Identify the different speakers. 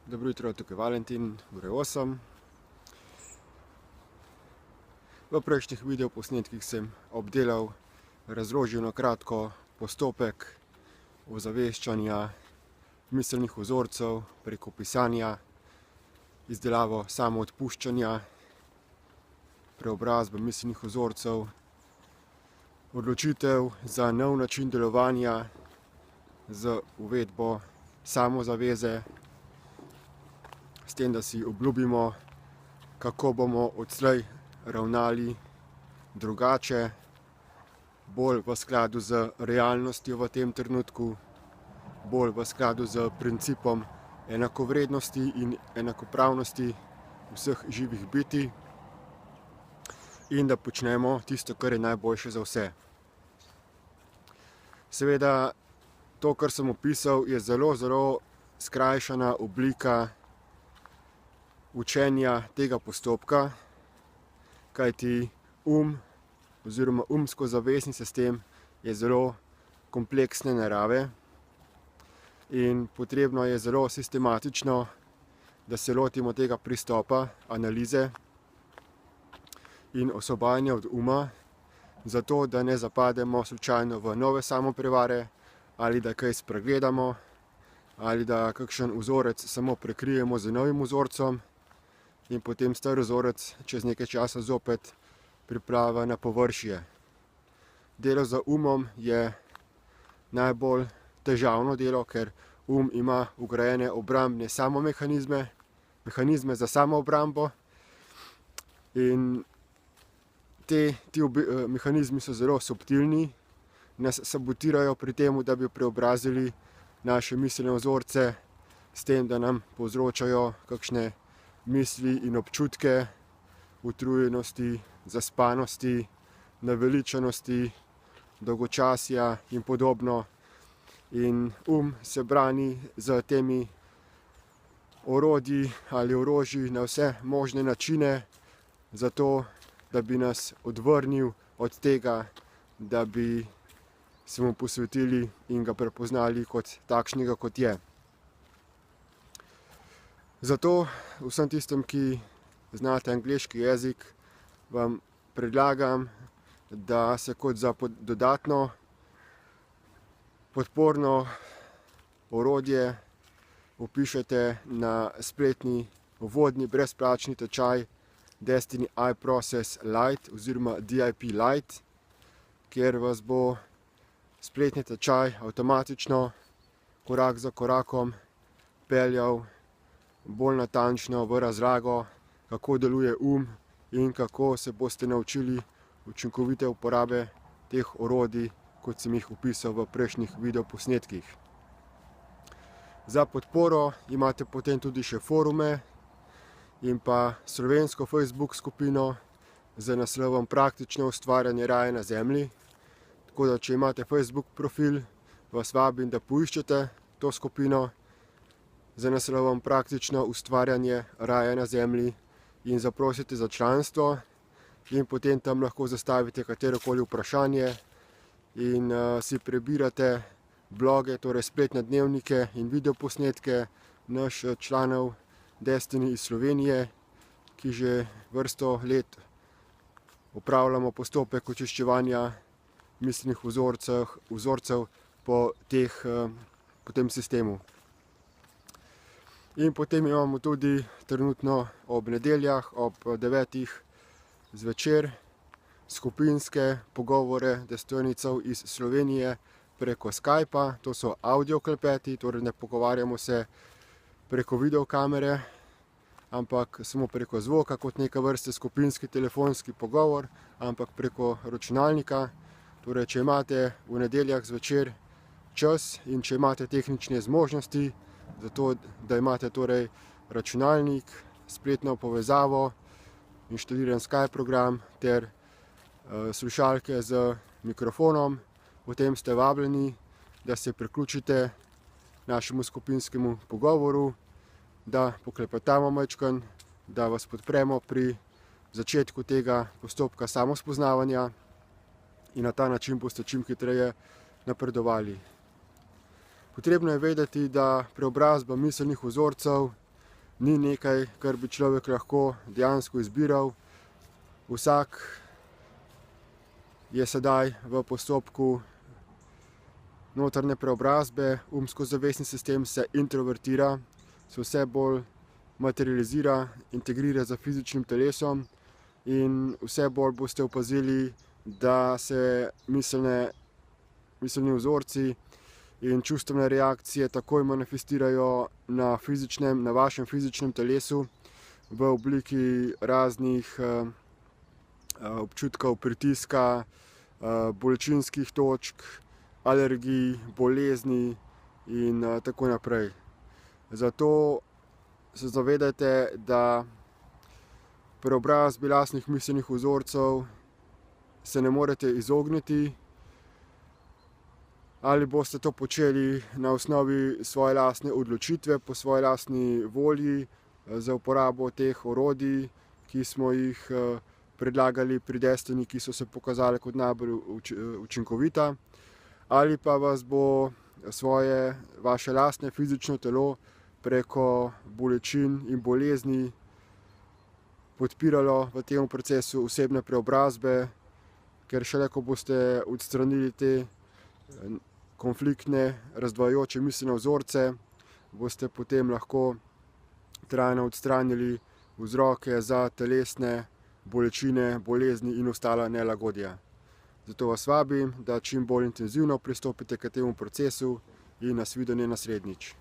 Speaker 1: Dobro jutro, tukaj je Valentin, ura je 8. V prejšnjih videoposnetkih sem obdelal, razložil na kratko postopek ozaveščanja miselnih vzorcev preko pisanja, izdelavo samoodpuščanja, preobrazbe miselnih vzorcev, odločitev za nov način delovanja z uvedbo samozaveze, s tem, da si obljubimo, kako bomo odslej ravnali drugače, bolj v skladu z realnostjo v tem trenutku, bolj v skladu z principom enakovrednosti in enakopravnosti vseh živih bitij in da počnemo tisto, kar je najboljše za vse. Seveda, to, kar sem opisal, je zelo skrajšana oblika učenja tega postopka, kajti oziroma umsko-zavestni sistem je zelo kompleksne narave in potrebno je zelo sistematično, da se lotimo tega pristopa, analize in osvobajanja od uma, zato da ne zapademo slučajno v nove samoprevare ali da kaj spregledamo ali da kakšen vzorec samo prekrijemo z novim vzorcem in potem star vzorec čez nekaj časa zopet priplava na površje. Delo z umom je najbolj težavno delo, ker ima vgrajene obrambne mehanizme za samoobrambo in ti mehanizmi so zelo subtilni, nas sabotirajo pri tem, da bi preobrazili naše miselne vzorce s tem, da nam povzročajo kakšne misli in občutke utrujenosti, zaspanosti, naveličanosti, dolgočasja in podobno. In se brani z temi orodji ali orožji na vse možne načine, zato da bi nas odvrnil od tega, da bi se mu posvetili in ga prepoznali kot takšnega, kot je. Zato vsem tistem, ki znate angleški jezik, vam predlagam, da se kot za dodatno podporno orodje vpišete na spletni uvodni brezplačni tečaj Destiny iProcess Lite oziroma DIP Lite, kjer vas bo spletni tečaj avtomatično, korak za korakom peljal bolj natančno v razlago, kako deluje in kako se boste naučili učinkovite uporabe teh orodij, kot sem jih opisal v prejšnjih videoposnetkih. Za podporo imate potem tudi še forume in pa slovensko Facebook skupino z naslovom Praktično ustvarjanje raje na zemlji. Tako da, če imate Facebook profil, vas vabim, da poiščete to skupino z naslovom Praktično ustvarjanje raje na zemlji in zaprosite za članstvo in potem tam lahko zastavite katerokoli vprašanje in si prebirate bloge, torej spletne dnevnike in videoposnetke naših članov Destiny iz Slovenije, ki že vrsto let opravljamo postopek očiščevanja miselnih vzorcev po tem sistemu. In potem imamo tudi trenutno ob nedeljah ob 9. zvečer skupinske pogovore destojnicev iz Slovenije preko Skypa. To so audio klepeti, torej ne pogovarjamo se preko videokamere, ampak samo preko zvoka, kot neka vrste skupinski telefonski pogovor, ampak preko računalnika. Torej, če imate v nedeljah zvečer čas in če imate tehnične zmožnosti, zato da imate torej računalnik, spletno povezavo, inštaliran Skype program ter slušalke z mikrofonom, potem ste vabljeni, da se priključite našemu skupinskemu pogovoru, da poklepetamo majčkeno, da vas podpremo pri začetku tega postopka samospoznavanja in na ta način boste čim hitreje napredovali. Potrebno je vedeti, da preobrazba miselnih vzorcev ni nekaj, kar bi človek lahko dejansko izbiral. Vsak je sedaj v postopku notranje preobrazbe, umsko-zavestni sistem se introvertira, se vse bolj materializira, integrira z fizičnim telesom in vse bolj boste opazili, da se miselni vzorci in čustvene reakcije takoj manifestirajo na vašem fizičnem telesu v obliki raznih občutkov pritiska, bolečinskih točk, alergij, bolezni in tako naprej. Zato se zavedajte, da preobrazbi lastnih miselnih vzorcev se ne morete izogniti. Ali boste to počeli na osnovi svoje lastne odločitve, po svoji lastni volji, za uporabo teh orodij, ki smo jih predlagali pri Destiny, ki so se pokazale kot najbolj učinkovita, ali pa vas bo vaše lastne fizično telo preko bolečin in bolezni podpiralo v tem procesu osebne preobrazbe, ker šele ko boste odstranili te konfliktne, razdvajajoče miselne vzorce, boste potem lahko trajno odstranili vzroke za telesne bolečine, bolezni in ostala nelagodja. Zato vas vabim, da čim bolj intenzivno pristopite k temu procesu in nasvidenje naslednjič.